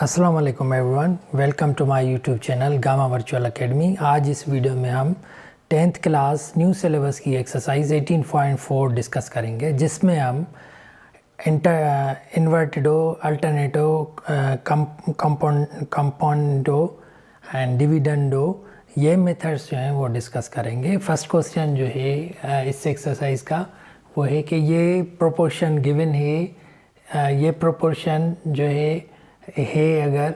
अस्सलाम वालेकुम everyone, welcome to my YouTube channel Gamma Virtual Academy. आज इस वीडियो में हम 10th क्लास न्यू सिलेबस की एक्सरसाइज 18.4 डिस्कस करेंगे, जिसमें हम invertendo, alternendo, componendo and dividendo ये मेथड्स जो हैं वो डिस्कस करेंगे। फर्स्ट क्वेश्चन जो है इस एक्सरसाइज का वो है कि ये प्रोपोर्शन गिवन है, ये प्रोपोर्शन जो है अगर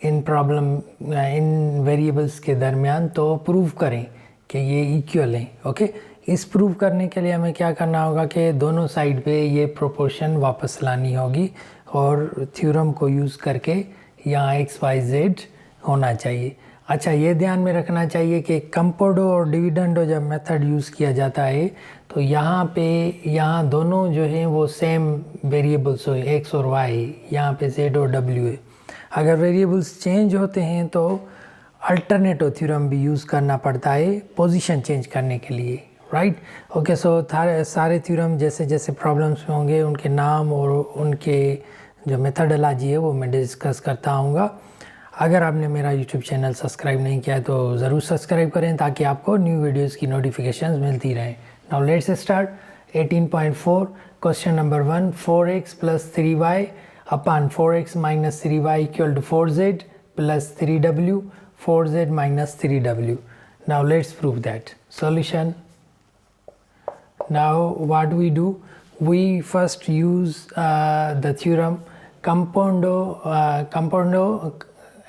इन प्रॉब्लम इन वेरिएबल्स के दरमियान, तो प्रूव करें कि ये इक्वल हैं। ओके, इस प्रूव करने के लिए हमें क्या करना होगा कि दोनों साइड पे ये प्रोपोर्शन वापस लानी होगी और थ्योरम को यूज़ करके यहाँ एक्स वाई जेड होना चाहिए। अच्छा, ये ध्यान में रखना चाहिए कि कंपाउंडो और डिविडेंडो जब मेथड यूज़ किया जाता है तो यहाँ दोनों जो हैं वो सेम वेरिएबल्स हो, एक्स और वाई, यहाँ पे जेड और डब्ल्यू है। अगर वेरिएबल्स चेंज होते हैं तो अल्टरनेटो थ्योरम भी यूज़ करना पड़ता है पोजीशन चेंज करने के लिए, राइट। ओके, सो सारे थ्योरम जैसे जैसे प्रॉब्लम्स में होंगे उनके नाम और उनके जो मेथडोलॉजी है वो मैं डिस्कस करता आऊँगा। अगर आपने मेरा यूट्यूब चैनल सब्सक्राइब नहीं किया है तो ज़रूर सब्सक्राइब करें ताकि आपको न्यू वीडियोस की नोटिफिकेशंस मिलती रहें। Now let's start 18.4 question number 1। 4x + 3y upon 4x - 3y = 4z + 3w 4z - 3w. Now let's prove that. Solution. Now what we do? We first use the theorem compoundо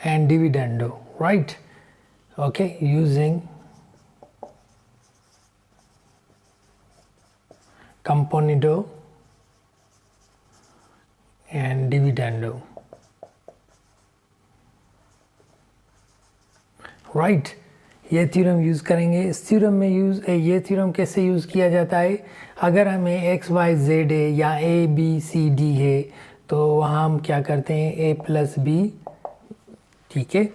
and dividendo, right? Okay, using compoundо and dividendo, right? ये theorem use करेंगे। इस theorem में ये theorem कैसे use किया जाता है? अगर हमें एक्स वाई जेड है या ए बी सी डी है तो वहाँ हम क्या करते हैं, ए प्लस बी, ठीक है,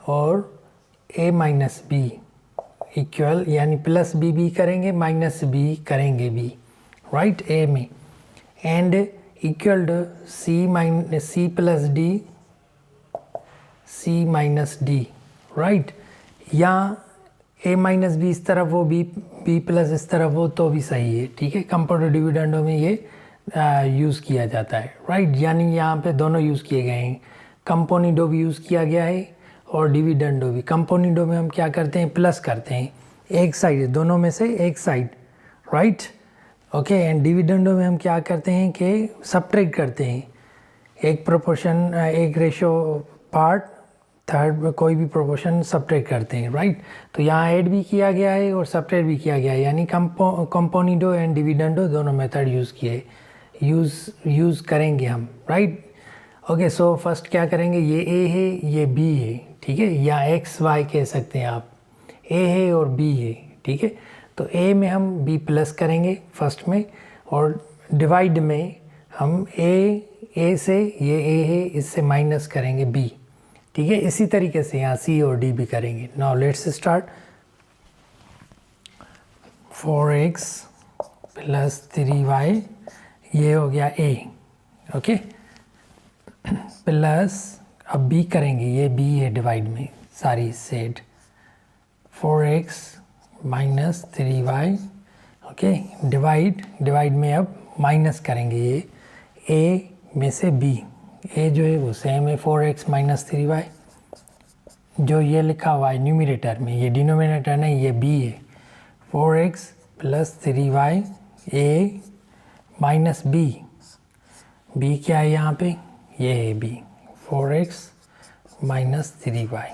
और a माइनस बी इक्वल, यानी प्लस बी करेंगे माइनस बी करेंगे बी, राइट, a में, and equal to C plus D C minus D, right. या a माइनस बी इस तरफ हो, बी प्लस इस तरफ हो तो भी सही है, ठीक है। कंपाउंडो डिविडेंडो में ये यूज़ किया जाता है, राइट। यानी यहाँ पे दोनों यूज़ किए गए हैं, कंपाउंडो भी यूज़ किया गया है और डिविडेंडो भी। कंपाउंडो में हम क्या करते हैं, प्लस करते हैं, एक साइड, दोनों में से एक side, right. Okay, and dividendo में हम क्या करते हैं कि सब्ट्रैक्ट करते हैं, एक प्रोपोर्शन, एक रेशो पार्ट, थर्ड कोई भी प्रोपोर्शन सब्ट्रैक्ट करते हैं, राइट। तो यहाँ ऐड भी किया गया है और सब्ट्रैक्ट भी किया गया है, यानी कंपाउंडो एंड डिविडेंडो दोनों मेथड यूज़ करेंगे हम, राइट। ओके, सो फर्स्ट क्या करेंगे, ये ए है ये बी है, ठीक है, या एक्स वाई कह सकते हैं आप, ए है और बी है, ठीक है। तो ए में हम बी प्लस करेंगे फर्स्ट में, और डिवाइड में हम ए से, ये ए है, इससे माइनस करेंगे बी, ठीक है। इसी तरीके से यहाँ सी और डी भी करेंगे। Now let's start. 4x + 3y ये हो गया ए, ओके, प्लस अब बी करेंगे, ये बी है डिवाइड में, सारी said 4x - 3y, okay, divide में अब माइनस करेंगे, ये ए में से बी, ए जो है वो सेम है 4x - 3y, जो ये लिखा हुआ है न्यूमरेटर में, ये डिनोमिनेटर नहीं, ये बी है, 4x + 3y ए माइनस बी क्या है यहाँ पे, ये है B, 4x - 3y,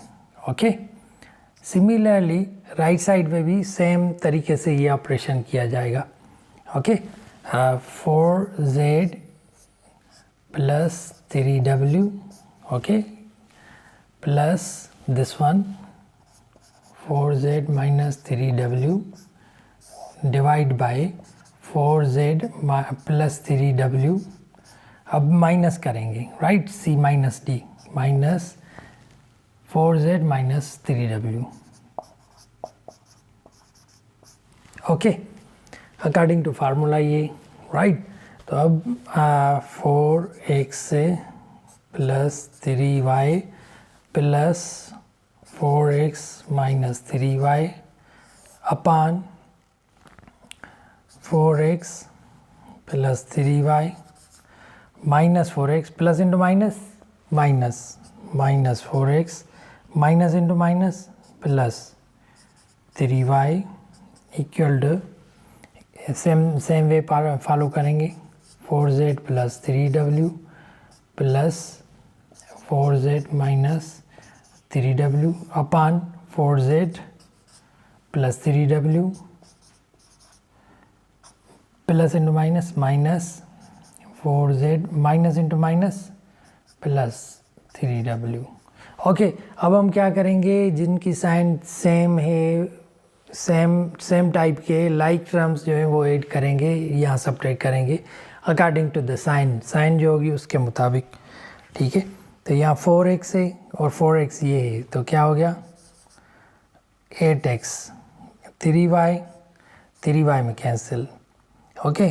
okay. Similarly right side में भी सेम तरीके से ये ऑपरेशन किया जाएगा, okay. 4z + 3w, okay, plus this one 4z - 3w divide by 4z + 3w, अब माइनस करेंगे, right, C minus D minus 4z - 3w, okay, according to formula ये, राइट। तो अब 4x से plus 3y plus 4x minus 3y upon 4x plus 3y minus 4x plus into minus minus minus 4x minus into minus plus 3y equal to same way follow करेंगे 4z plus 3w plus 4z minus 3w upon 4z plus 3w plus into minus minus 4z minus into minus plus 3w। Okay, अब हम क्या करेंगे, जिनकी sign same है, same type के like terms जो है वो ऐड करेंगे, यहाँ सब्ट्रैक्ट करेंगे अकॉर्डिंग टू द साइन जो होगी उसके मुताबिक। ठीक है, तो यहाँ 4x है और 4x ये है, तो क्या हो गया 8x 3y में cancel. Okay,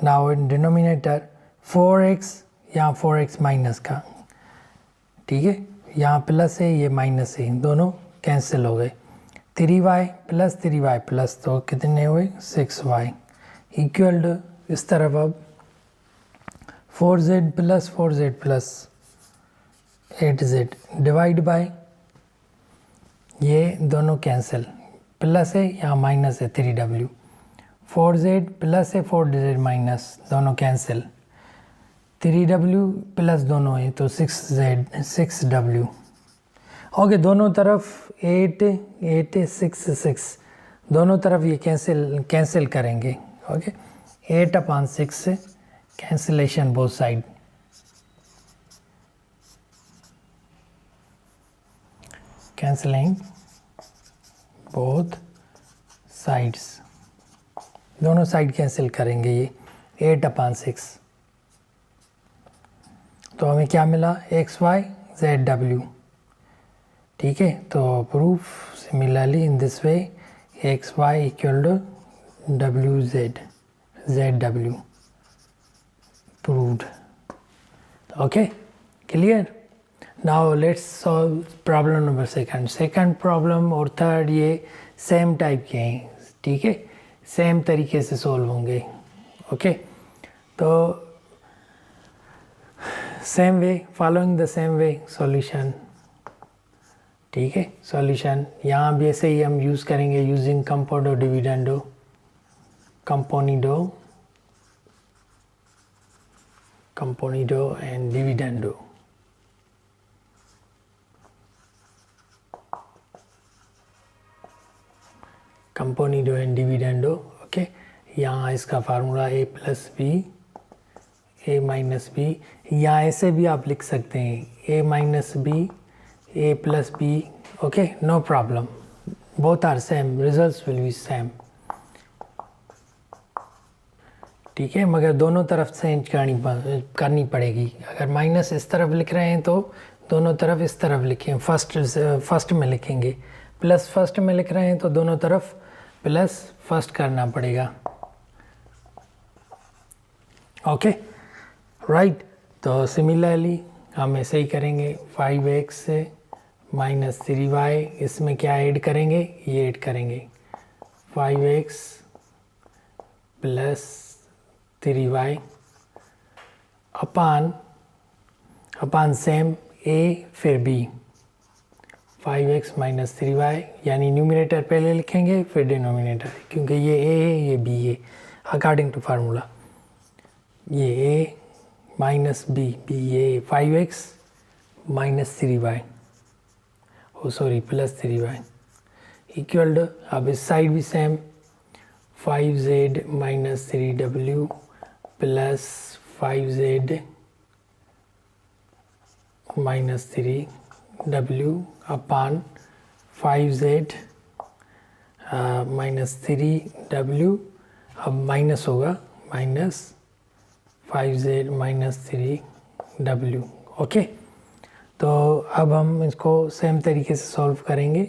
now in denominator 4x, यहाँ 4x माइनस का, ठीक है, यहाँ प्लस है ये माइनस है, दोनों कैंसिल हो गए। 3y प्लस तो कितने हुए 6y इक्वल टू इस तरफ अब 4z plus 8z divide by ये दोनों कैंसिल, प्लस है यहाँ माइनस है 3w, 4z प्लस है 4z माइनस, दोनों कैंसिल, 3w प्लस दोनों है तो 6w। ओके, दोनों तरफ 8 6 दोनों तरफ ये कैंसिल करेंगे। Okay, 8/6 cancellation both side, cancelling both sides, दोनों साइड कैंसिल करेंगे ये 8/6। तो हमें क्या मिला xy zw। ठीक है, तो proof similarly in this way xy equal to wz zw proved। Okay, clear. Now let's solve problem number second problem और थर्ड ये सेम टाइप के हैं। ठीक है, सेम तरीके से सॉल्व होंगे। ओके, तो same way, following the same way solution. ठीक है, सॉल्यूशन यहाँ भी ऐसे ही हम यूज़ करेंगे यूजिंग कंपोनेंट और dividendo, componendo and dividendo. Componendo and dividendo. Okay, यहाँ इसका formula a plus B a minus B, यहाँ ऐसे भी आप लिख सकते हैं a minus B a plus B. Okay, no problem, both are same, results will be same. ठीक है, मगर दोनों तरफ चेंज करनी पड़ेगी। अगर माइनस इस तरफ लिख रहे हैं तो दोनों तरफ इस तरफ लिखें, फर्स्ट में लिखेंगे, प्लस फर्स्ट में लिख रहे हैं तो दोनों तरफ प्लस फर्स्ट करना पड़ेगा। Okay, right. तो सिमिलरली हम ऐसे ही करेंगे 5x से माइनस 3y, इसमें क्या ऐड करेंगे, ये ऐड करेंगे 5x plus 3y upon same a फिर b, 5x माइनस 3y, यानी न्यूमिनेटर पहले लिखेंगे फिर डिनोमिनेटर, क्योंकि ये a है ये b है अकॉर्डिंग टू फार्मूला। ये a माइनस b, ये 5x minus 3y, oh sorry plus 3y equal to, अब इस साइड भी same 5z minus 3w plus 5z minus 3w upon 5z minus 3w, अब माइनस होगा minus 5z minus 3w। Okay, तो अब हम इसको सेम तरीके से सॉल्व करेंगे।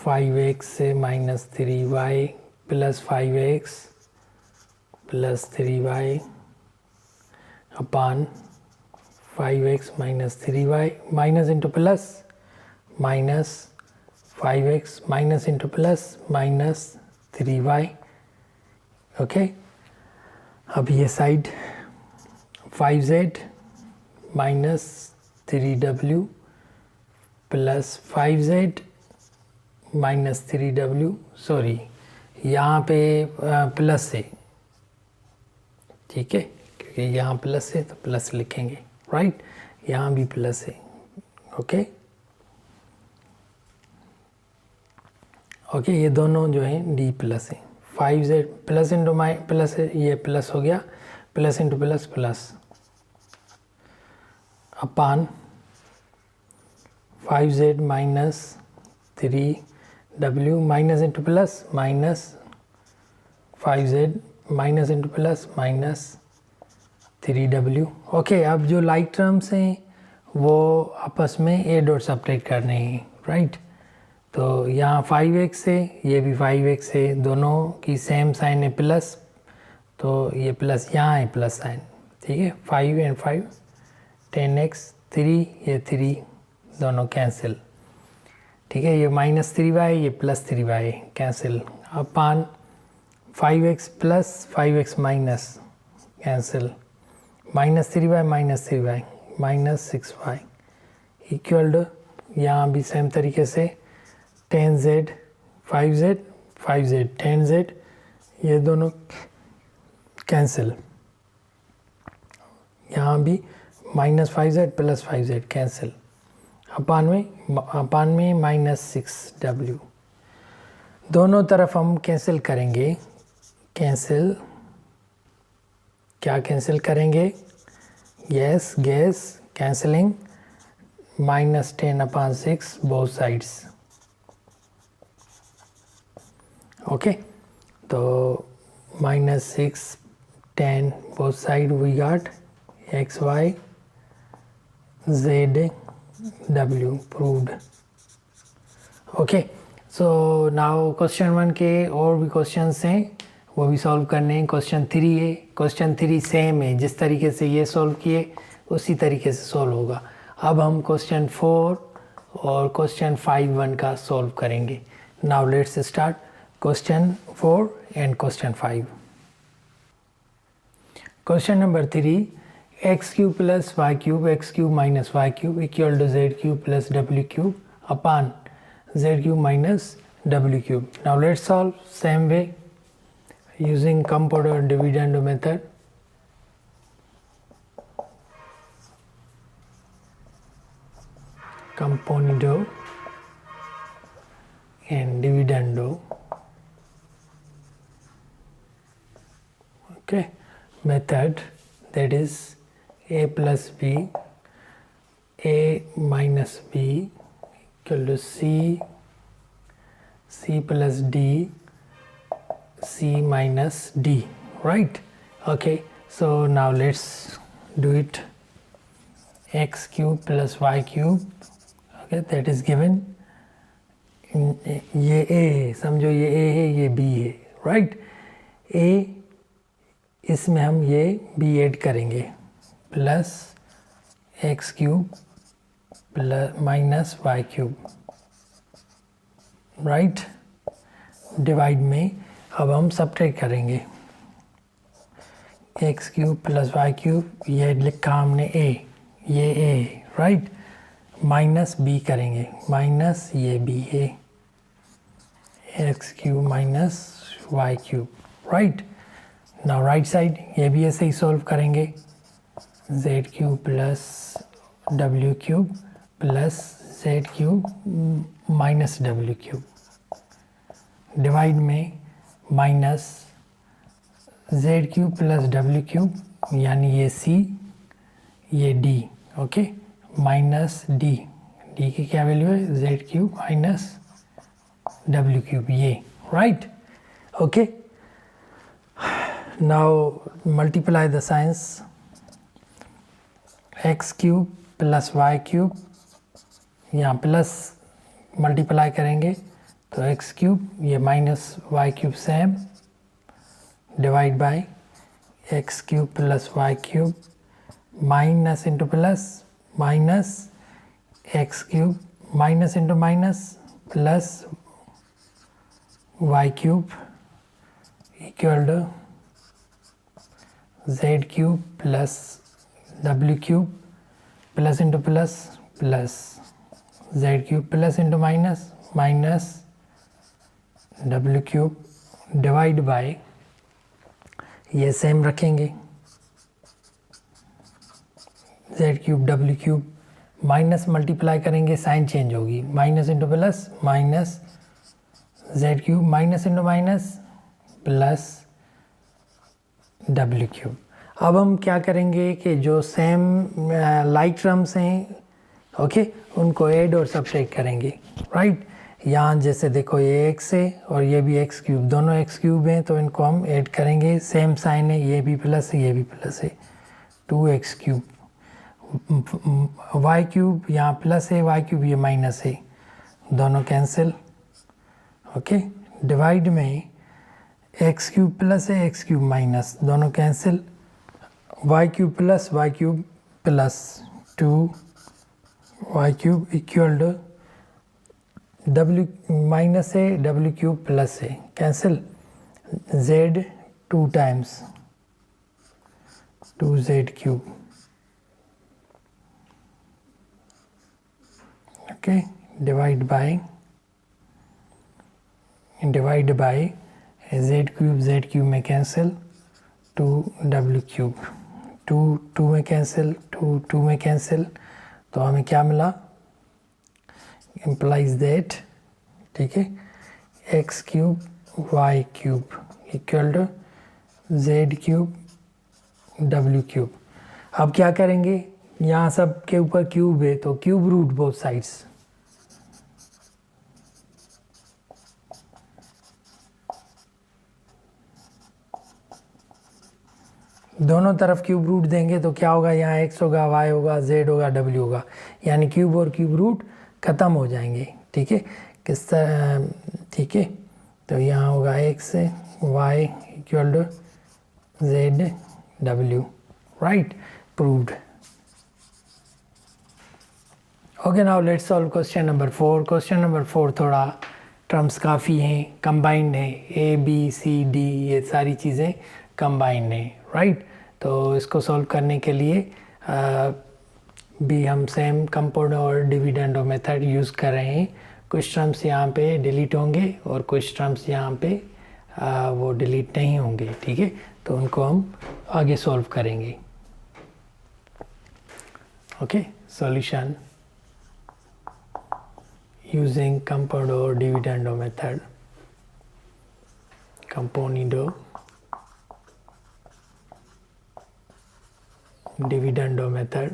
5x से minus 3y plus 5x plus 3y upon 5x minus 3y minus into plus minus 5x minus into plus minus 3y। Okay, अब ये side 5z minus 3w plus 5z minus 3w, sorry यहाँ पे plus है, ठीक है, क्योंकि यहाँ plus है तो प्लस लिखेंगे, राइट, यहाँ भी प्लस है। ओके ओके, ये दोनों जो है डी प्लस है। 5z प्लस इंटू माइ प्लस है, ये प्लस हो गया, प्लस इंटू प्लस प्लस अपान 5z minus 3w minus into plus minus 5z minus into plus minus 3w। Okay, अब जो लाइक टर्म्स हैं वो आपस में ए डॉट सब्ट्रैक्ट करने हैं, राइट। तो यहाँ 5x है, ये भी 5x है, दोनों की सेम साइन है प्लस, तो ये प्लस यहाँ है प्लस साइन, ठीक है। 5 एंड 5 10x 3, ये 3 दोनों कैंसिल, ठीक है। ये माइनस 3y, ये plus 3y cancel, upon 5x plus 5x minus cancel, minus 3y minus 3y minus 6y equal to यहाँ भी सेम तरीके से 10z 5z 5z 10z, ये दोनों कैंसिल, यहाँ भी minus 5z plus 5z cancel, अपान में माइनस 6w। दोनों तरफ हम कैंसिल करेंगे, कैंसिल क्या कैंसिल करेंगे, yes guess cancelling, minus 10 upon 6 both sides. Okay, तो minus 6 10 both side we got X Y Z W proved। Okay, so now question 1 के और भी क्वेश्चंस हैं, वो भी सॉल्व करने हैं। क्वेश्चन 3 है, क्वेश्चन 3 सेम है, जिस तरीके से ये सॉल्व किए उसी तरीके से सॉल्व होगा। अब हम क्वेश्चन 4 और क्वेश्चन 5 का सॉल्व करेंगे। Now let's start question 4 and question 5। Question number 3, X cube plus Y cube X cube minus Y cube equal to Z cube plus W cube upon Z cube minus W cube. Now let's solve same way using compound dividend method. Compound and dividendo, okay, method, that is a plus b, a minus b equal to c, c plus d, c minus d, right? Okay, so now let's do it. X cube plus y cube, okay, that is given, ये a है, समझो ये a है, ये b है, right? a, इसमें हम ये b ऐड करेंगे, plus X cube plus minus Y cube, right. Divide में अब हम सब्ट्रैक्ट करेंगे, X cube plus Y cube, ये लिखा हमने a, ये a है, राइट। माइनस b करेंगे, माइनस ये b है, X cube minus Y cube, right. Now right side ये भी ऐसे ही सॉल्व करेंगे, Z cube plus W cube plus Z cube minus W cube, divide में minus Z cube plus W cube, यानी ये c, ये d, okay, minus d, d की क्या वैल्यू है, Z cube minus W cube, ये, right. Okay, now multiply the signs, X cube plus Y cube, यहाँ plus multiply करेंगे तो एक्स क्यूब, ये minus Y cube same, divide by X cube plus Y cube minus into plus minus X cube minus into minus plus Y cube equal to Z cube plus W cube plus into plus plus Z cube plus into minus minus W cube divide by ये same रखेंगे Z cube W cube minus multiply करेंगे sign change होगी minus into plus minus Z cube minus into minus plus W cube. अब हम क्या करेंगे कि जो सेम लाइक टर्म्स हैं ओके उनको ऐड और सब्ट्रैक्ट करेंगे राइट। यहाँ जैसे देखो ये एक्स है और ये भी एक्स क्यूब दोनों एक्स क्यूब हैं तो इनको हम ऐड करेंगे सेम साइन है ये भी प्लस है ये भी प्लस है 2x क्यूब वाई क्यूब यहाँ प्लस है वाई क्यूब ये माइनस है दोनों कैंसिल ओके डिवाइड में एक्स क्यूब प्लस है एक्स क्यूब माइनस दोनों cancel Y cube plus 2 Y cube equal to W minus है डब्ल्यू क्यूब प्लस है cancel Z 2 times 2z cube okay divide by Z cube में cancel 2w cube 2 में cancel 2 में cancel तो हमें क्या मिला implies दैट ठीक है X cube Y cube equal to Z cube W cube. अब क्या करेंगे यहाँ सब के ऊपर क्यूब है तो क्यूब रूट बोथ साइड्स दोनों तरफ क्यूब रूट देंगे तो क्या होगा यहाँ x होगा y होगा z होगा w होगा यानी क्यूब और क्यूब रूट ख़त्म हो जाएंगे ठीक है किस तरह ठीक है तो यहाँ होगा x y equal to z w right proved. Okay now let's solve question number 4। Question number 4 थोड़ा टर्म्स काफ़ी हैं कंबाइंड है a b c d ये सारी चीज़ें कंबाइंड है राइट। तो इसको सॉल्व करने के लिए भी हम सेम कंपाउंड और डिविडेंडो मेथड यूज़ कर रहे हैं। कुछ टर्म्स यहाँ पे डिलीट होंगे और कुछ टर्म्स यहाँ पे वो डिलीट नहीं होंगे ठीक है तो उनको हम आगे सॉल्व करेंगे। ओके सॉल्यूशन यूजिंग कंपाउंड और dividendo method componendo dividendo method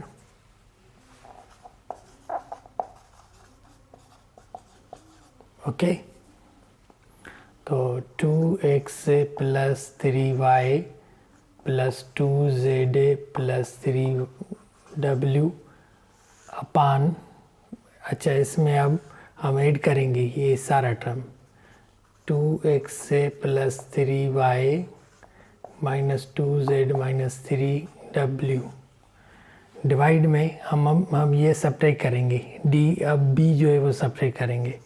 okay तो 2x plus 3y plus 2z plus 3w अपान अच्छा इसमें अब हम ऐड करेंगे ये सारा term 2x plus 3y minus 2z minus 3w divide में हम ये सब्ट्रैक्ट करेंगे d अब b जो है वो सब्ट्रैक्ट करेंगे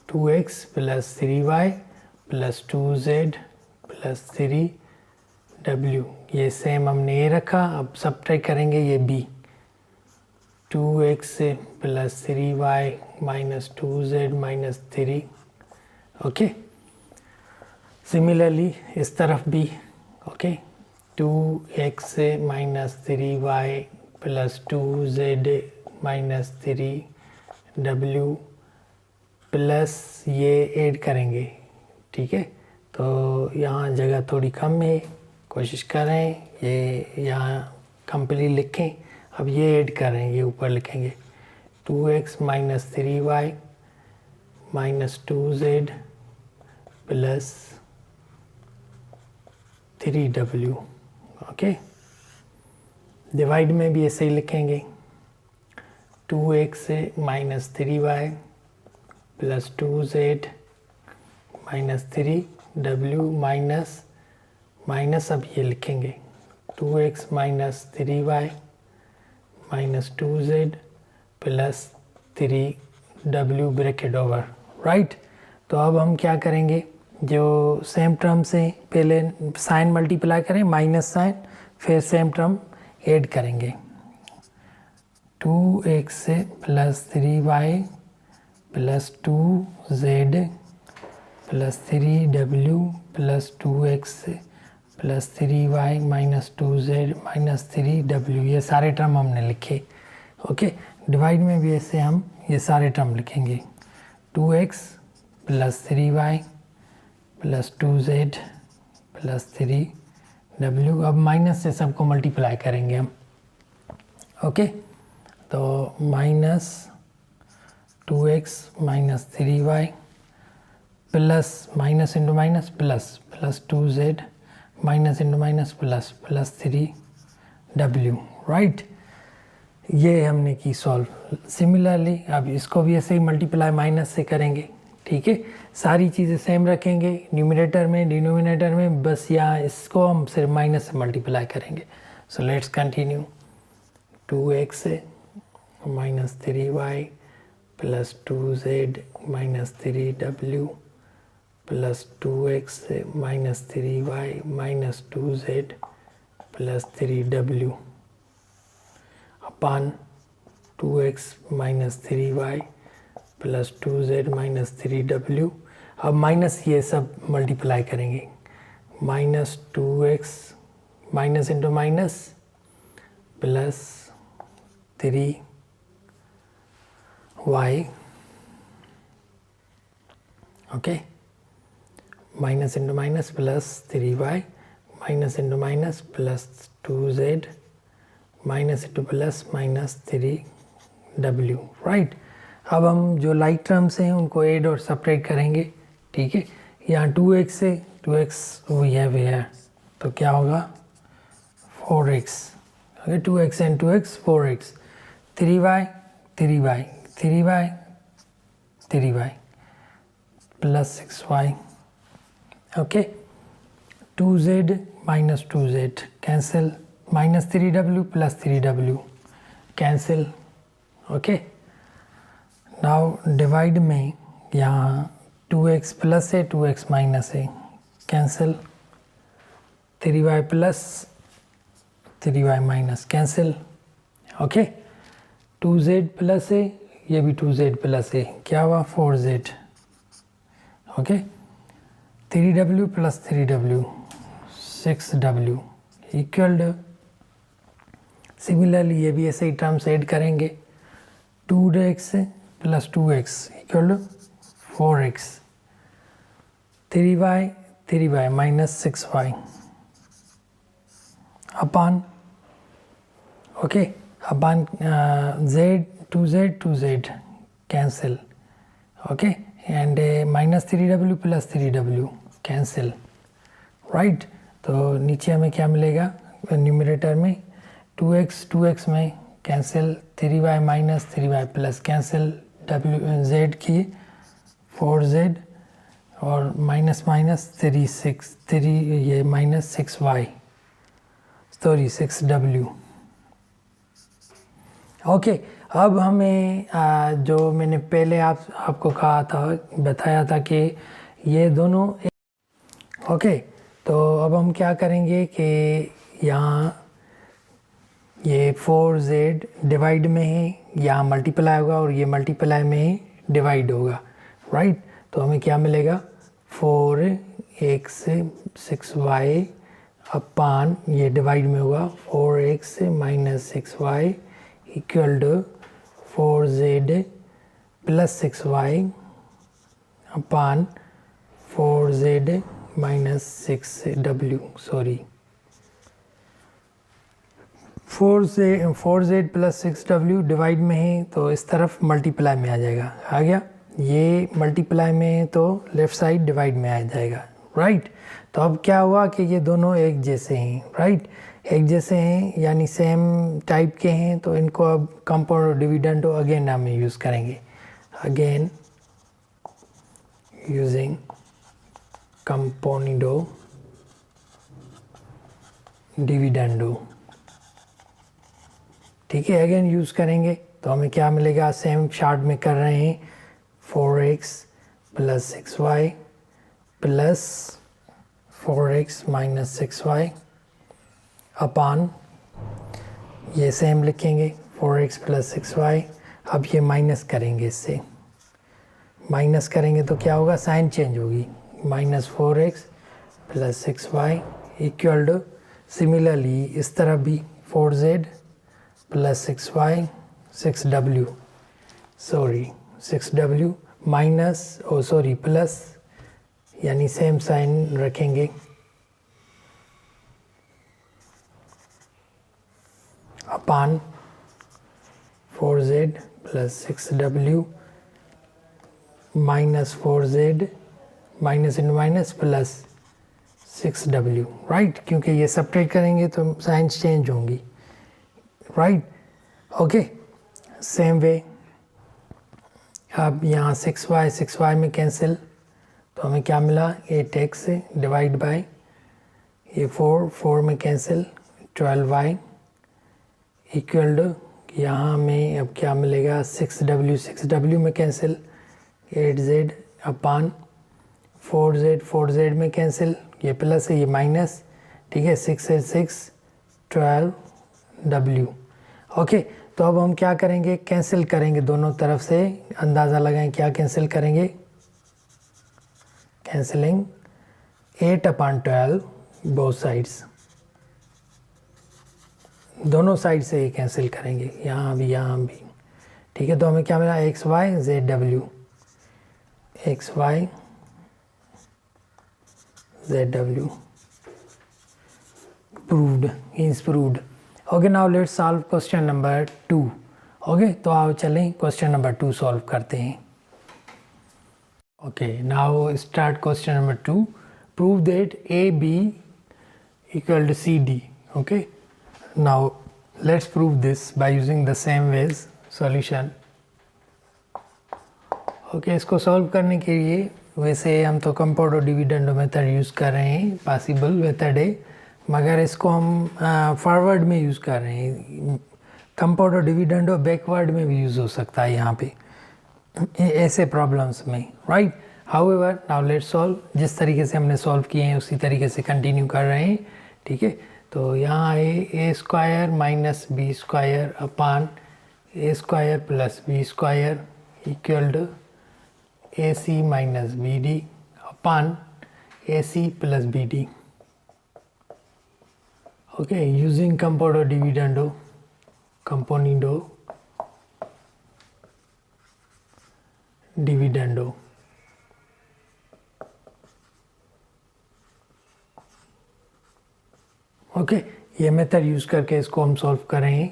2x plus 3y plus 2z plus 3w ये सेम हमने ये रखा अब सब्ट्रैक्ट करेंगे ये b 2x plus 3y minus 2z minus 3 okay similarly इस तरफ भी okay 2x minus 3y plus 2z minus 3w plus ये ऐड करेंगे ठीक है। तो यहाँ जगह थोड़ी कम है कोशिश करें ये यहाँ कंप्लीट लिखें। अब ये ऐड करेंगे ऊपर लिखेंगे 2x minus 3y minus 2z plus 3w okay divide में भी ऐसे ही लिखेंगे 2x minus 3y plus 2z minus 3w minus minus अब ये लिखेंगे 2x minus 3y minus 2z plus 3w bracket over, right. तो अब हम क्या करेंगे, जो सेम टर्म से पहले साइन मल्टीप्लाई करें माइनस साइन, फिर सेम टर्म ऐड करेंगे। 2x plus 3y plus 2z plus 3w plus 2x plus 3y minus 2z minus 3w, ये सारे टर्म हमने लिखे। ओके, डिवाइड में भी ऐसे हम ये सारे टर्म लिखेंगे। 2x plus 3y plus 2z plus 3w। अब माइनस से सबको मल्टीप्लाई करेंगे हम। ओके, तो minus 2x minus 3y plus minus into minus plus plus 2z minus into minus plus plus 3w, right. ये हमने की सॉल्व। सिमिलरली अब इसको भी ऐसे ही मल्टीप्लाई माइनस से करेंगे, ठीक है। सारी चीज़ें सेम रखेंगे न्यूमरेटर में डिनोमिनेटर में, बस यहाँ इसको हम सिर्फ माइनस से मल्टीप्लाई करेंगे। So let's continue. 2x minus 3y plus 2z minus 3w plus 2x minus 3y minus 2z plus 3w upon 2x minus 3y plus 2z minus 3w। अब माइनस ये सब मल्टीप्लाई करेंगे। Minus 2x minus into minus plus 3y okay, minus into minus plus 3y minus into minus plus 2z minus into plus minus 3w, right. अब हम जो like terms हैं उनको add और सेपरेट करेंगे, ठीक है। यहाँ 2x से 2x वी हैव हियर, तो क्या होगा 4x, okay. 2x and 2x 4x, 3y 3y 3y 3y plus 6y, okay. 2z minus 2z cancel, minus 3w plus 3w cancel, okay. Now divide में यहाँ 2x प्लस है 2x minus है cancel, 3y plus 3y minus cancel, okay. 2z plus है, ये भी 2z plus है, क्या हुआ 4z, okay. 3w plus 3w 6w equal to, similarly ये भी ऐसे ही टर्म्स ऐड करेंगे। 2x plus 2x equal to 4x, 3y minus 6y upon, okay, upon z 2z cancel, okay, and minus 3w plus 3w cancel, right. तो नीचे हमें क्या मिलेगा न्यूमरेटर में 2x में cancel, 3y minus 3y plus cancel, z की 4z और minus minus 3 ये minus 6y sorry 6w, okay. अब हमें जो मैंने पहले आपको कहा था, बताया था कि ये दोनों, ओके। तो अब हम क्या करेंगे कि यहाँ ये 4z डिवाइड में है, यहाँ मल्टीप्लाई होगा और ये मल्टीप्लाई में ही डिवाइड होगा, राइट। तो हमें क्या मिलेगा 4x 6y अपान, ये डिवाइड में होगा 4x minus 6y equal to 4z plus 6y upon 4z minus 6w, sorry 4z plus 6w divide में है तो इस तरफ मल्टीप्लाई में आ जाएगा, आ गया। ये मल्टीप्लाई में है तो लेफ़्ट साइड डिवाइड में आ जाएगा, राइट। तो अब क्या हुआ कि ये दोनों एक जैसे हैं, राइट, एक जैसे हैं यानी सेम टाइप के हैं, तो इनको अब कंपाउंड और डिविडेंड अगेन नाम में यूज़ करेंगे। अगेन यूजिंग कंपाउंडो डिविडेंडो, ठीक है, अगेन यूज़ करेंगे तो हमें क्या मिलेगा, सेम चार्ट में कर रहे हैं, 4x plus 6y plus 4x minus 6y अपान, ये सेम लिखेंगे 4x प्लस 6y। अब ये माइनस करेंगे, इससे माइनस करेंगे तो क्या होगा, साइन चेंज होगी, minus 4x plus 6y equal to, similarly इस तरफ भी 4z plus 6y 6w, sorry 6w minus plus, यानी सेम साइन रखेंगे upon 4z plus 6w minus 4z minus इन माइनस प्लस 6w, राइट, क्योंकि ये सब्ट्रैक्ट करेंगे तो साइंस चेंज होंगी, राइट। ओके, सेम वे अब यहाँ 6y में कैंसिल, तो हमें क्या मिला, 8x डिवाइड बाय ये 4 में कैंसिल, 12y इक्वल टू, यहाँ हमें अब क्या मिलेगा, 6w में कैंसिल, 8z अपान 4z में कैंसिल, ये प्लस है ये माइनस, ठीक है, 6 है 6 12w। ओके, तो अब हम क्या करेंगे, कैंसिल करेंगे दोनों तरफ से, अंदाज़ा लगाएं क्या कैंसिल करेंगे, कैंसिलिंग 8/12 बोथ साइड्स, दोनों साइड से ये कैंसिल करेंगे, यहाँ भी, ठीक है। तो हमें क्या मिला, xy zw, xy zw proved, is proved। Okay, now let's solve question number 2। Okay, तो आओ चलें क्वेश्चन नंबर 2 सॉल्व करते हैं। Okay, now start question number 2। Prove that AB equal to CD। Okay, now let's prove this by using the same ways solution। Okay, इसको solve करने के लिए वैसे हम तो कंपाउंड और डिविडेंड मेथड यूज़ कर रहे हैं, पॉसिबल मेथड है, मगर इसको हम फॉरवर्ड में यूज़ कर रहे हैं, कंपाउंड और डिविडेंड और बैकवर्ड में भी यूज़ हो सकता है यहाँ पे ऐसे प्रॉब्लम्स में, right. However now let's solve, जिस तरीके से हमने सॉल्व किए हैं उसी तरीके से कंटिन्यू कर रहे हैं, ठीक है। तो यहाँ है a² minus b² upon a² plus b² equal to AC minus BD upon AC plus BD। Okay, using compound और डिविडेंडो, कंपोनेंडो डिविडेंडो। ओके, ये मेथड यूज़ करके इसको हम सॉल्व करेंगे,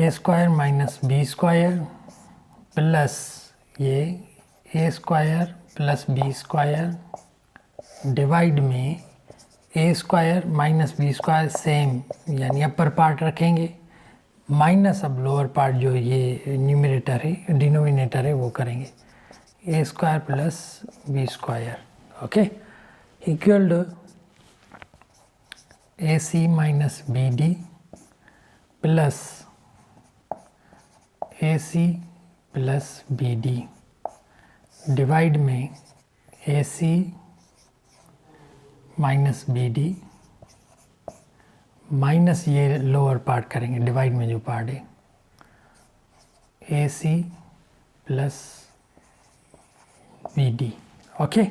a² माइनस b² प्लस ये a² प्लस b² डिवाइड में a² minus b² same, यानी upper part रखेंगे, माइनस अब लोअर पार्ट जो ये न्यूमरेटर है डिनोमिनेटर है वो करेंगे, a² plus b²। Okay, equal to AC minus BD plus AC plus BD divide में AC माइनस BD माइनस ये लोअर पार्ट करेंगे, डिवाइड में जो पार्ट है AC plus BD। Okay,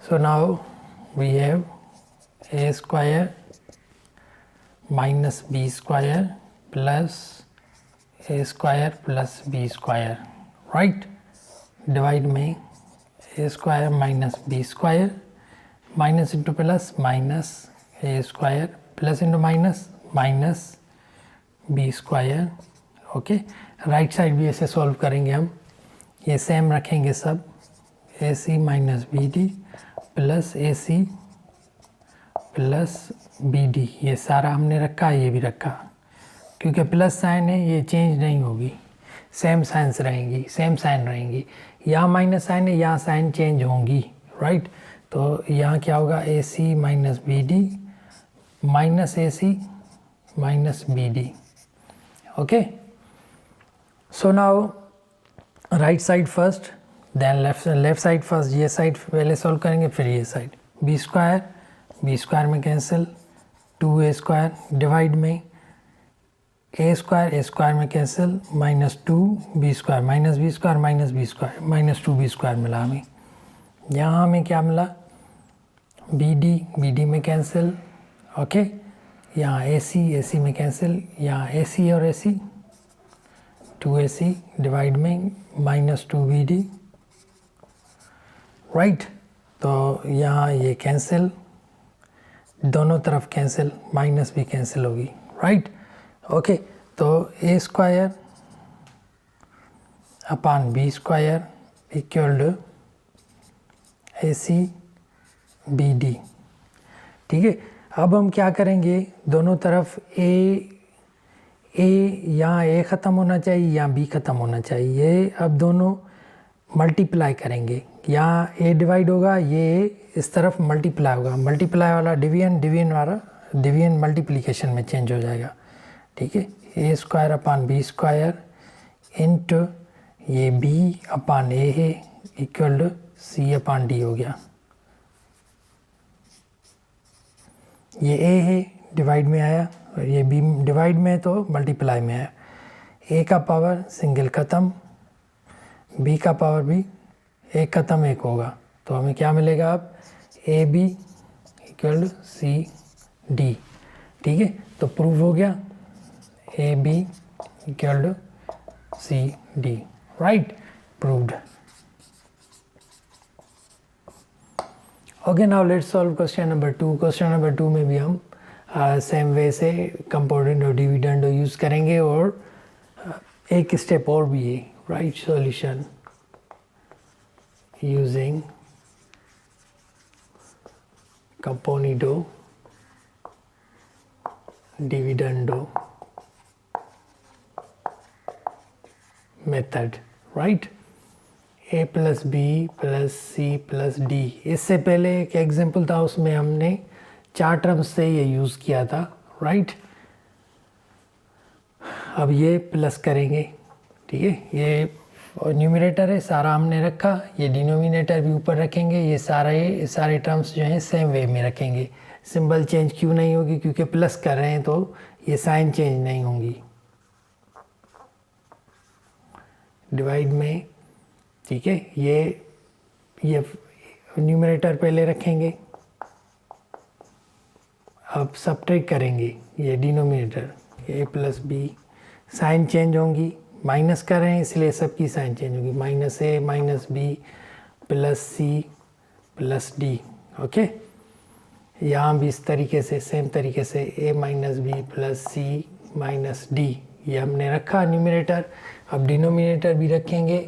so now we have a² minus b² plus a² plus b², right, divide में a² minus b² minus into plus minus a² plus into minus minus b²। Okay, right side भी ऐसे solve करेंगे हम, ये same रखेंगे सब, AC minus BD plus AC plus BD, ये सारा हमने रखा, ये भी रखा, क्योंकि प्लस साइन है ये चेंज नहीं होगी, सेम साइंस रहेंगी, सेम साइन रहेंगी। यहाँ माइनस साइन है, यहाँ साइन चेंज होंगी, राइट। तो यहाँ क्या होगा, AC minus BD minus AC minus BD. Okay, so now right side first, then left side first. ये side पहले solve करेंगे, फिर ये side. b square में cancel, 2a² divide में a square में cancel, minus 2b square minus b square minus 2b² मिला हमें. यहाँ हमें क्या मिला, BD में cancel. ओके, यहाँ AC में कैंसिल, यहाँ AC और AC 2AC डिवाइड में minus 2BD. राइट, तो यहाँ ये कैंसिल, दोनों तरफ कैंसिल, माइनस भी कैंसिल होगी. राइट, ओके, तो a² upon b² equal to AC BD. ठीक है, अब हम क्या करेंगे, दोनों तरफ a यहाँ a ख़त्म होना चाहिए, यहाँ b ख़त्म होना चाहिए. अब दोनों मल्टीप्लाई करेंगे, यहाँ a डिवाइड होगा, ये इस तरफ मल्टीप्लाई होगा. मल्टीप्लाई वाला डिवीजन वाला डिवीजन मल्टीप्लिकेशन में चेंज हो जाएगा. ठीक है, a² अपॉन b² इंटू ये b अपॉन a है equal to c upon d हो गया. ये a है डिवाइड में आया और ये b डिवाइड में तो मल्टीप्लाई में आया. a का पावर सिंगल ख़त्म, b का पावर भी एक ख़त्म एक होगा, तो हमें क्या मिलेगा अब ab equal to c d. ठीक है, तो प्रूव हो गया ab equal to c d. Right, proved. Okay, now let's solve question number 2. Question number 2 में भी हम सेम वे से कंपोनेंट और डिविडेंड यूज़ करेंगे और एक स्टेप और भी है. Right, solution using componendo dividendo method. Right, a plus B plus C plus D. इससे पहले एक एग्जाम्पल था, उसमें हमने 4 टर्म्स से ये यूज़ किया था. राइट, अब ये प्लस करेंगे. ठीक है, ये न्यूमरेटर है सारा हमने रखा, ये डिनोमिनेटर भी ऊपर रखेंगे. ये सारे टर्म्स जो हैं सेम वे में रखेंगे. सिंबल चेंज क्यों नहीं होगी, क्योंकि प्लस कर रहे हैं तो ये साइन चेंज नहीं होंगी. डिवाइड में, ठीक है, ये न्यूमरेटर पहले रखेंगे. अब सब्ट्रैक्ट करेंगे ये denominator, a plus B, sign change होंगी. माइनस कर रहे हैं इसलिए सबकी साइन चेंज होगी. Minus a minus B plus C plus D. Okay, यहाँ भी इस तरीके से सेम तरीके से a minus B plus C minus D ये हमने रखा न्यूमरेटर. अब डिनोमिनेटर भी रखेंगे,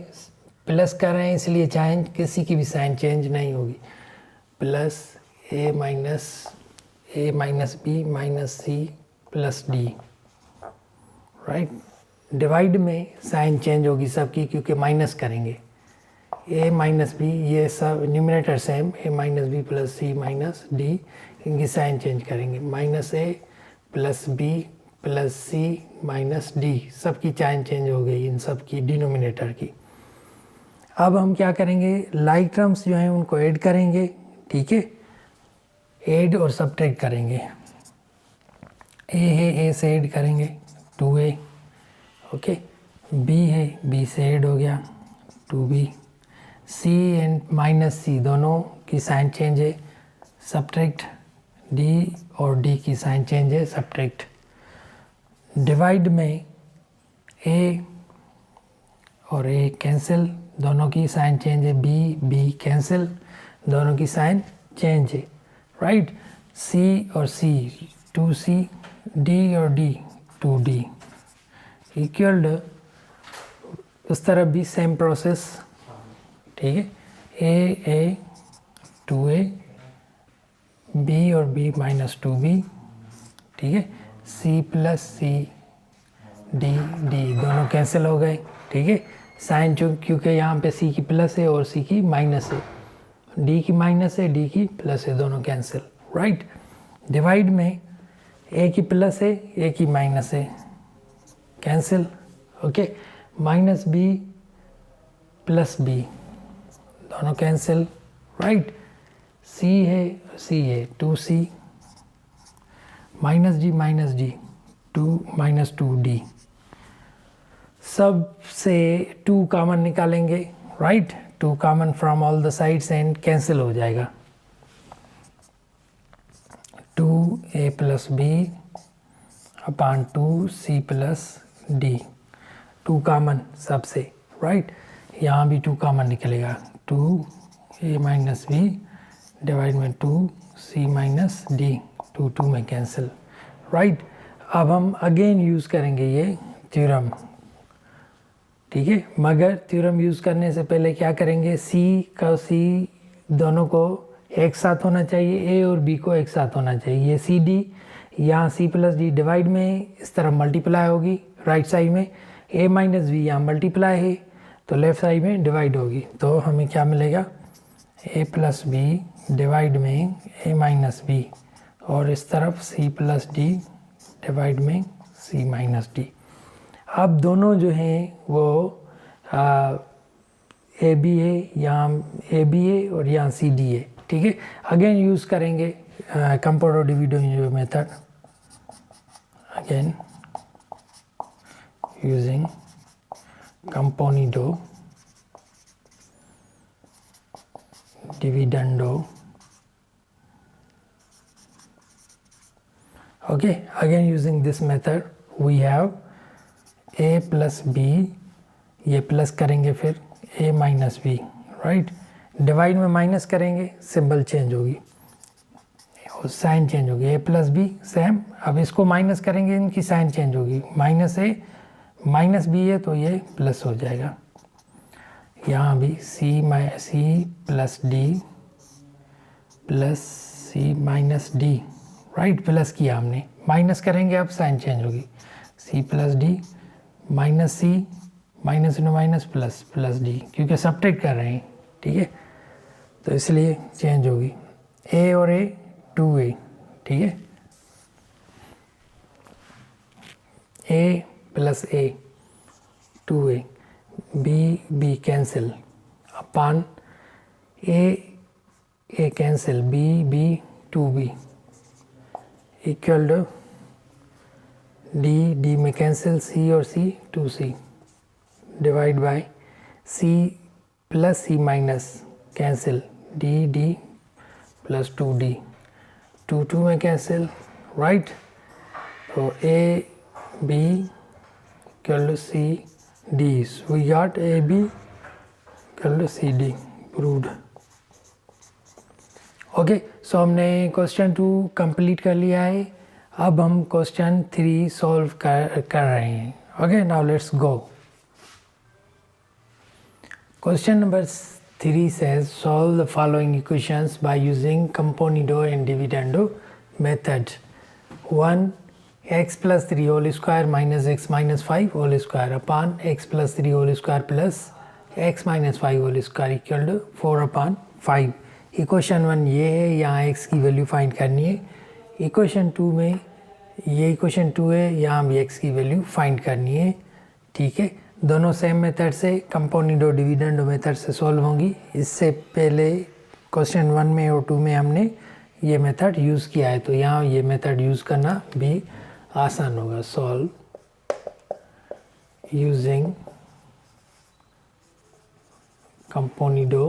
प्लस कर रहे हैं इसलिए चाहे किसी की भी साइन चेंज नहीं होगी. Plus a minus B minus C plus D. Right, divide में साइन चेंज होगी सबकी क्योंकि माइनस करेंगे. a माइनस बी, ये सब numerator same, a minus B plus C minus D, इनकी साइन चेंज करेंगे. Minus a plus B plus C minus D, सबकी साइन चेंज हो गई इन सब की डिनोमिनेटर की. अब हम क्या करेंगे, लाइक टर्म्स जो हैं उनको ऐड करेंगे. ठीक है, ऐड और सब्ट्रैक्ट करेंगे. a है, a से ऐड करेंगे 2a. ओके, b है, b से ऐड हो गया 2b. c and minus c दोनों की साइन चेंज है, सब्ट्रैक्ट. d और d की साइन चेंज है, सब्ट्रैक्ट. डिवाइड में a और a कैंसिल, दोनों की साइन चेंज है. b कैंसिल, दोनों की साइन चेंज है. राइट, c और c 2c, d और d 2d इक्वल टू, उस तरफ भी सेम प्रोसेस. ठीक है, a 2a, b और b माइनस 2b. ठीक है, c प्लस सी d दोनों कैंसिल हो गए. ठीक है, साइन क्योंकि यहाँ पे c की प्लस है और c की माइनस है, d की माइनस है, d की प्लस है, दोनों कैंसिल. राइट, डिवाइड में एक ही प्लस है एक ही माइनस है, cancel. Okay, minus B plus B दोनों कैंसिल, राइट। सी है सी है 2c, minus D 2 minus 2d, सब से 2 कॉमन निकालेंगे, right. 2 common from all the sides and cancel हो जाएगा। 2a प्लस बी अपान 2c प्लस डी, 2 कॉमन सबसे, right. यहाँ भी 2 कॉमन निकलेगा, 2a माइनस बी डिवाइड में 2c माइनस डी, 2 में कैंसिल, राइट। अब हम अगेन यूज़ करेंगे ये थ्योरम, ठीक है। मगर थ्योरम यूज़ करने से पहले क्या करेंगे, सी दोनों को एक साथ होना चाहिए, ए और बी को एक साथ होना चाहिए। ये सी डी यहाँ सी प्लस डी डिवाइड में इस तरफ मल्टीप्लाई होगी राइट साइड में, ए माइनस बी यहाँ मल्टीप्लाई है तो लेफ्ट साइड में डिवाइड होगी। तो हमें क्या मिलेगा, ए प्लस बी डिवाइड में ए माइनस बी, और इस तरफ सी प्लस डी डिवाइड में सी माइनस डी। अब दोनों जो हैं वो ए बी है, यहाँ ए बी है और यहाँ सी डी है, ठीक है। अगेन यूज़ करेंगे कंपाउंड और dividend method, again using componendo dividendo, okay, again using this method we have a plus b, ये प्लस करेंगे फिर a minus B, right. Divide में माइनस करेंगे सिंबल चेंज होगी और साइन चेंज होगी, a प्लस बी सेम। अब इसको माइनस करेंगे इनकी साइन चेंज होगी, माइनस a माइनस बी है तो ये प्लस हो जाएगा। यहाँ भी C plus D plus C minus D, right. Plus किया हमने, माइनस करेंगे अब साइन चेंज होगी, C plus D minus C minus इन माइनस प्लस प्लस डी, क्योंकि सब्ट्रैक्ट कर रहे हैं, ठीक है, तो इसलिए चेंज होगी। ए और ए 2a, ठीक है, a plus a 2a, B cancel upon A cancel, B 2b equal to D में कैंसिल, सी और C 2c divide by C plus C minus cancel, D plus 2d, 2 में कैंसिल, राइट। तो A B equal to C D, we got AB equal to CD, proved। Okay, so हमने question 2 complete कर लिया है। अब हम question 3 solve कर रहे हैं। Okay, now let's go. Question number 3 says solve the following equations by using Camponido and Dividendo method। 1 x plus 3 whole square minus x minus 5 whole square upon x plus 3 whole square plus x minus 5 whole square equal to 4 upon 5। Equation 1 ये है, यहाँ x की value find करनी है। Equation 2 में ये equation 2 है, यहाँ भी x की वैल्यू फाइंड करनी है, ठीक है। दोनों सेम मेथड से, कंपोनिडो डिविडेंडो मेथड से सॉल्व होंगी। इससे पहले क्वेश्चन 1 में और 2 में हमने ये मेथड यूज़ किया है, तो यहाँ ये मेथड यूज़ करना भी आसान होगा। Solve using componendo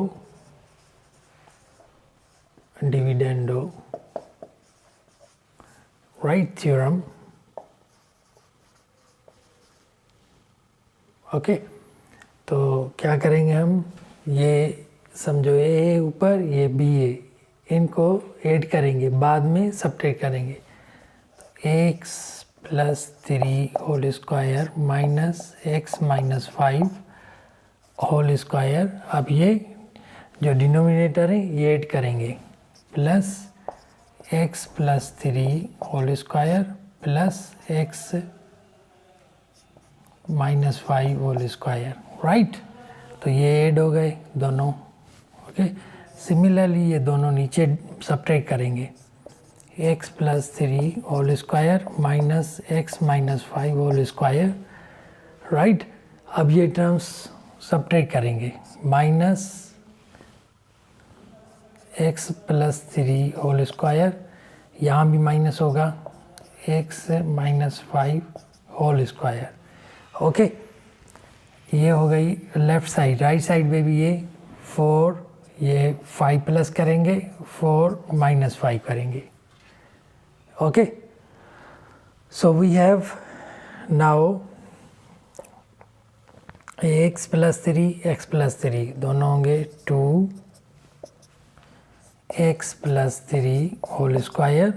dividendo right theorem. Okay, तो क्या करेंगे हम, ये समझो ए है ऊपर, ये बी है, इनको ऐड करेंगे, बाद में सब्ट्रैक्ट करेंगे। x plus 3 whole square minus x minus 5 whole square. अब ये जो डिनोमिनेटर है ये ऐड करेंगे, plus x plus 3 whole square plus x minus 5 whole square, right. तो ये ऐड हो गए दोनों। ओके, सिमिलरली ये दोनों नीचे सब्ट्रैक्ट करेंगे, X plus 3 whole square minus X minus 5 whole square, right. अब ये टर्म्स सब्ट्रैक्ट करेंगे, minus X plus 3 whole square, यहाँ भी माइनस होगा X minus 5 whole square, okay. ये हो गई लेफ़्ट साइड। राइट साइड में भी ये 4, ये 5 प्लस करेंगे, 4 माइनस 5 करेंगे, okay. So we have now x plus 3 दोनों होंगे 2 एक्स प्लस 3 होल स्क्वायर,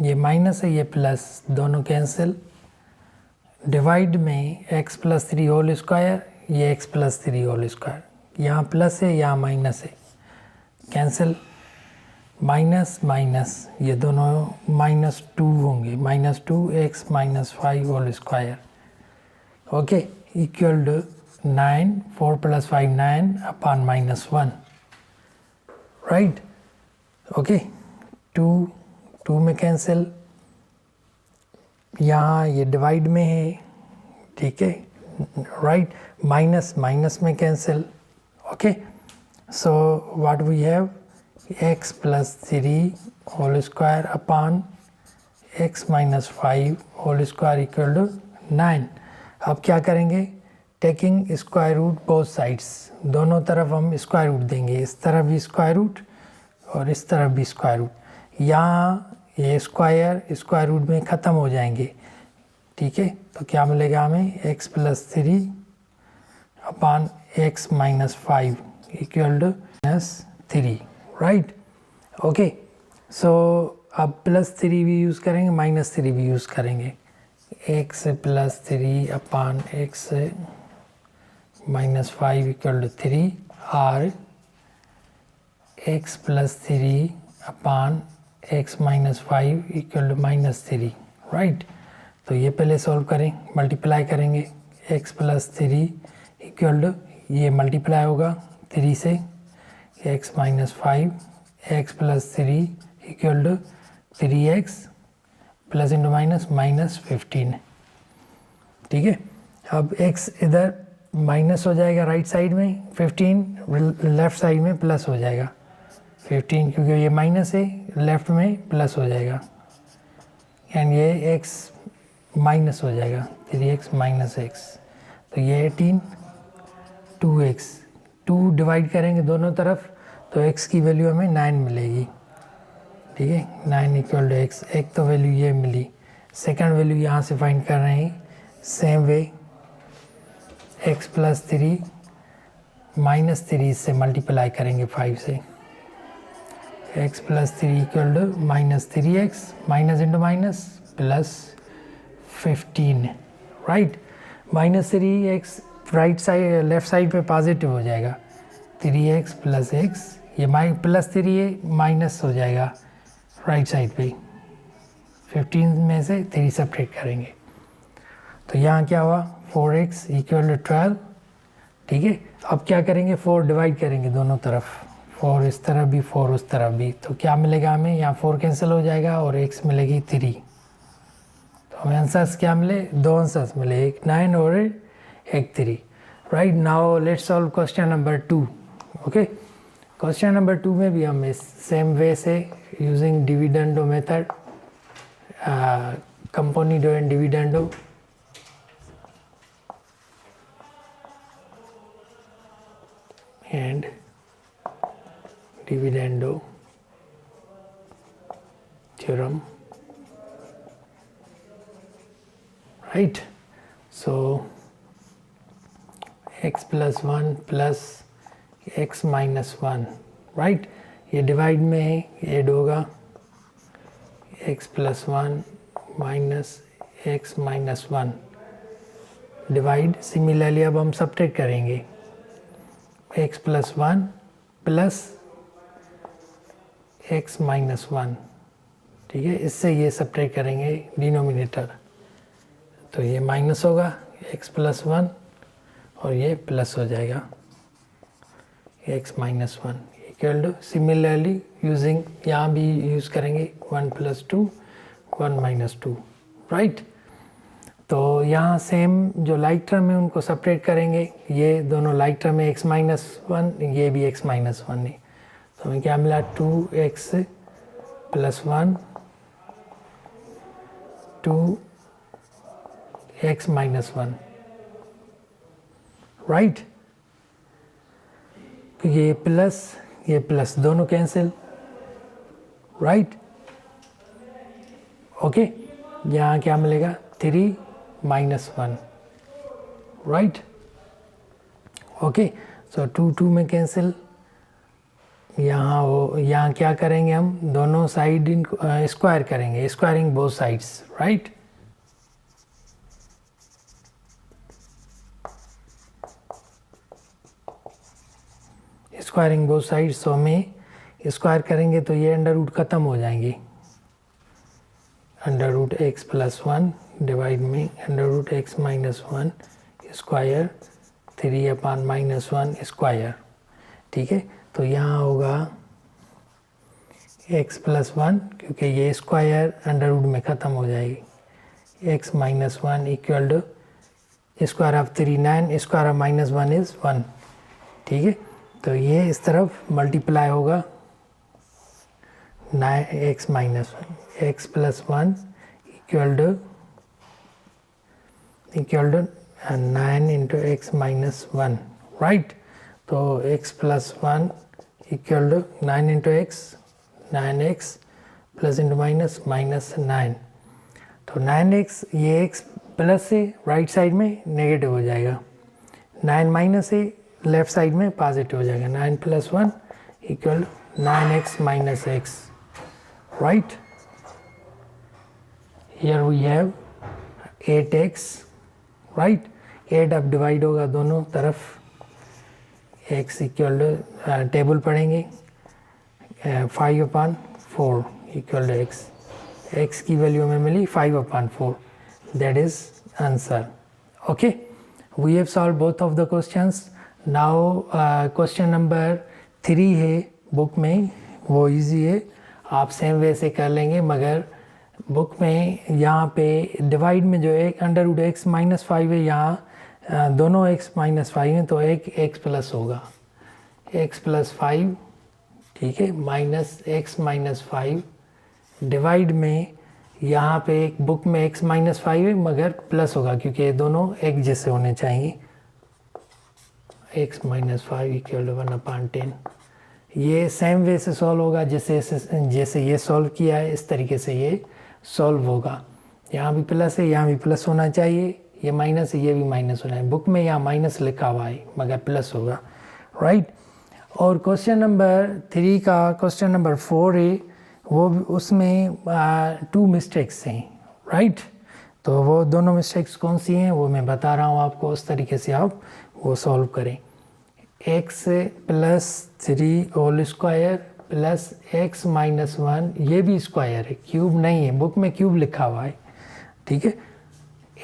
ये माइनस है ये प्लस, दोनों कैंसिल। डिवाइड में एक्स प्लस 3 होल स्क्वायर, ये एक्स प्लस 3 होल स्क्वायर, यहाँ प्लस है यहाँ माइनस है, कैंसिल। माइनस माइनस ये दोनों -2 होंगे, -2 x minus 5 whole square, okay, equal to 9, 4 + 5 9 upon -1, right, okay. 2 में कैंसिल, यहाँ ये डिवाइड में है, ठीक है, राइट, माइनस माइनस में cancel, okay. So what we have x plus 3 whole square upon x minus 5 whole square equal to 9। अब क्या करेंगे, taking square root both sides, दोनों तरफ हम स्क्वायर रूट देंगे, इस तरफ भी स्क्वायर रूट और इस तरफ भी स्क्वायर रूट। यहाँ ये स्क्वायर रूट में ख़त्म हो जाएंगे, ठीक है। तो क्या मिलेगा हमें X plus 3 upon x minus 5 equal to -3, right, okay. So अब +3 भी यूज़ करेंगे, -3 भी यूज़ करेंगे, X plus 3 upon x minus 5 equal to 3 और X plus 3 upon x minus 5 equal to -3, right. तो ये पहले सॉल्व करें, मल्टीप्लाई करेंगे, एक्स प्लस 3 इक्वल टू, ये मल्टीप्लाई होगा 3 से, X minus 5 X plus 3 equal to 3x plus into minus -15, ठीक है। अब x इधर माइनस हो जाएगा राइट साइड में, 15 लेफ्ट साइड में प्लस हो जाएगा, 15 क्योंकि ये माइनस है, लेफ्ट में प्लस हो जाएगा, एंड ये x माइनस हो जाएगा, 3x माइनस x, तो ये 18 2x, 2 डिवाइड करेंगे दोनों तरफ तो x की वैल्यू हमें 9 मिलेगी, ठीक है, 9 इक्वल टू x। एक तो वैल्यू ये मिली, सेकंड वैल्यू यहाँ से फाइंड कर रहे हैं, सेम वे x प्लस 3 -3 से मल्टीप्लाई करेंगे 5 से, x plus 3 equal to -3x minus into minus plus 15, right. -3x right side left side पे पॉजिटिव हो जाएगा, 3x प्लस x, ये +3 है, माइनस हो जाएगा राइट साइड पे, 15 में से 3 सब्ट्रैक्ट करेंगे, तो यहाँ क्या हुआ 4x इक्वल टू 12, ठीक है। अब क्या करेंगे, 4 डिवाइड करेंगे दोनों तरफ, 4 इस तरफ भी 4 उस तरफ भी, तो क्या मिलेगा हमें, यहाँ 4 कैंसिल हो जाएगा और x मिलेगी 3, तो हमें आंसर्स क्या मिले, 2 आंसर्स मिले, एक 9 और एक 3, right. Now let's solve question number 2, okay. Question number 2 में भी हम इस सेम वे से using dividendo method, componendo and dividendo, and dividendo theorem, right? So x plus 1 plus x minus 1, right? ये डिवाइड में है, ऐड होगा x plus 1 minus x minus 1, divide. Similarly अब हम सब्ट्रैक्ट करेंगे, x plus 1 plus x minus 1, ठीक है, इससे ये सब्ट्रैक्ट करेंगे डिनोमिनेटर, तो ये माइनस होगा x प्लस 1 और ये प्लस हो जाएगा x minus 1 equal to similarly using, यहाँ भी यूज़ करेंगे 1 + 2 1 - 2, राइट। तो यहाँ सेम जो लाइक टर्म है उनको सेपरेट करेंगे, ये दोनों लाइक टर्म है x - 1, ये भी x - 1 है, तो हमें क्या मिला 2x + 1 2x - 1, राइट। ये प्लस दोनों कैंसिल, राइट। ओके, यहाँ क्या मिलेगा 3 - 1, राइट। ओके, सो 2 में कैंसिल, यहाँ क्या करेंगे हम दोनों साइड इनको स्क्वायर करेंगे, squaring both sides, right. Squaring both sides, so में स्क्वायर करेंगे तो ये अंडर रूट ख़त्म हो जाएंगे, अंडर रूट x + 1 डिवाइड में under root x - 1 square 3/- 1 square, ठीक है। तो यहाँ होगा x + 1, क्योंकि ये स्क्वायर अंडर रूट में ख़त्म हो जाएगी, x - 1 equal to square of 3 9, square of -1 is 1, ठीक है। तो ये इस तरफ मल्टीप्लाई होगा 9x - 1, x + 1 equal to 9 × x - 1, right. तो x + 1 equal to 9 × x, 9x plus into minus -9, तो 9x, ये x प्लस से राइट साइड में नेगेटिव हो जाएगा, 9 माइनस से लेफ्ट साइड में पॉजिटिव हो जाएगा, 9 + 1 इक्वल 9x - x, right. Here we have 8x, right. 8 अब डिवाइड होगा दोनों तरफ, x इक्वल टू टेबल पढ़ेंगे 5/4 इक्वल टू x की वैल्यू में मिली 5/4, that is answer. Okay, we have solve both of the questions. Now question number 3 है book में, वो इजी है, आप सेम वे से कर लेंगे, मगर बुक में यहाँ पे डिवाइड में जो एक अंडर रूट x - 5 है, यहाँ दोनों x - 5 हैं, तो एक x प्लस होगा, x + 5, ठीक है, माइनस x - 5 डिवाइड में यहाँ पे एक बुक में x - 5 है मगर प्लस होगा, क्योंकि ये दोनों एक जैसे होने चाहिए, x - 5 इक्वल टू 1/10। ये सेम वे से सॉल्व होगा जैसे ये सॉल्व किया है, इस तरीके से ये सॉल्व होगा। यहाँ भी प्लस है, यहाँ भी प्लस होना चाहिए, ये माइनस है, ये भी माइनस होना है। बुक में यहाँ माइनस लिखा हुआ है मगर प्लस होगा, राइट। और क्वेश्चन नंबर 3 का क्वेश्चन नंबर 4 है, वो उसमें 2 मिस्टेक्स हैं, राइट। तो वो दोनों मिस्टेक्स कौन सी हैं वो मैं बता रहा हूँ आपको, उस तरीके से आप वो सॉल्व करें। x + 3 whole square plus x - 1, ये भी स्क्वायर है, क्यूब नहीं है, बुक में क्यूब लिखा हुआ है, ठीक है।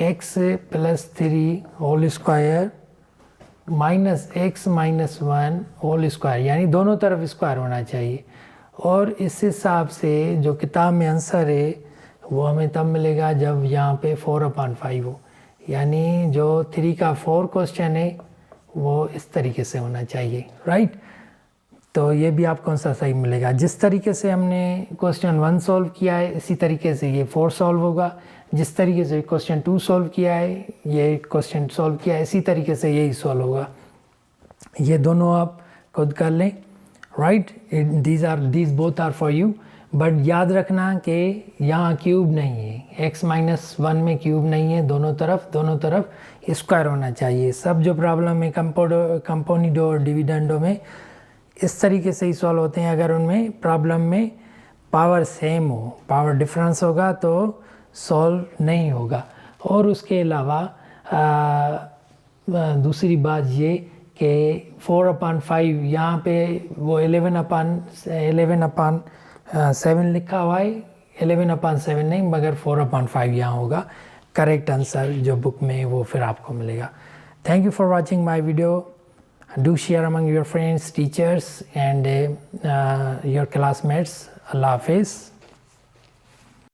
x + 3 whole square minus x - 1 whole square, यानी दोनों तरफ स्क्वायर होना चाहिए। और इस हिसाब से जो किताब में आंसर है वो हमें तब मिलेगा जब यहाँ पे 4/5 हो, यानी जो 3 का 4 क्वेश्चन है वो इस तरीके से होना चाहिए, राइट। तो ये भी आपको आंसर सही मिलेगा। जिस तरीके से हमने क्वेश्चन 1 सॉल्व किया है इसी तरीके से ये 4 सॉल्व होगा, जिस तरीके से क्वेश्चन 2 सॉल्व किया है, ये क्वेश्चन सॉल्व किया है, इसी तरीके से यही सॉल्व होगा। ये दोनों आप खुद कर लें, right. These both are for you, but याद रखना कि यहाँ क्यूब नहीं है, x - 1 में क्यूब नहीं है, दोनों तरफ स्क्वायर होना चाहिए। सब जो प्रॉब्लम है कंपोनिडो और डिविडेंडो में इस तरीके से ही सॉल्व होते हैं, अगर उनमें प्रॉब्लम में पावर सेम हो, पावर डिफरेंस होगा तो सॉल्व नहीं होगा। और उसके अलावा दूसरी बात ये कि 4/5 यहाँ पे वो 11/7 लिखा हुआ है, 11/7 नहीं मगर 4/5 यहाँ होगा करेक्ट आंसर जो बुक में वो फिर आपको मिलेगा। Thank you for watching my video. Do share among your friends, teachers and your classmates. Allah Hafiz.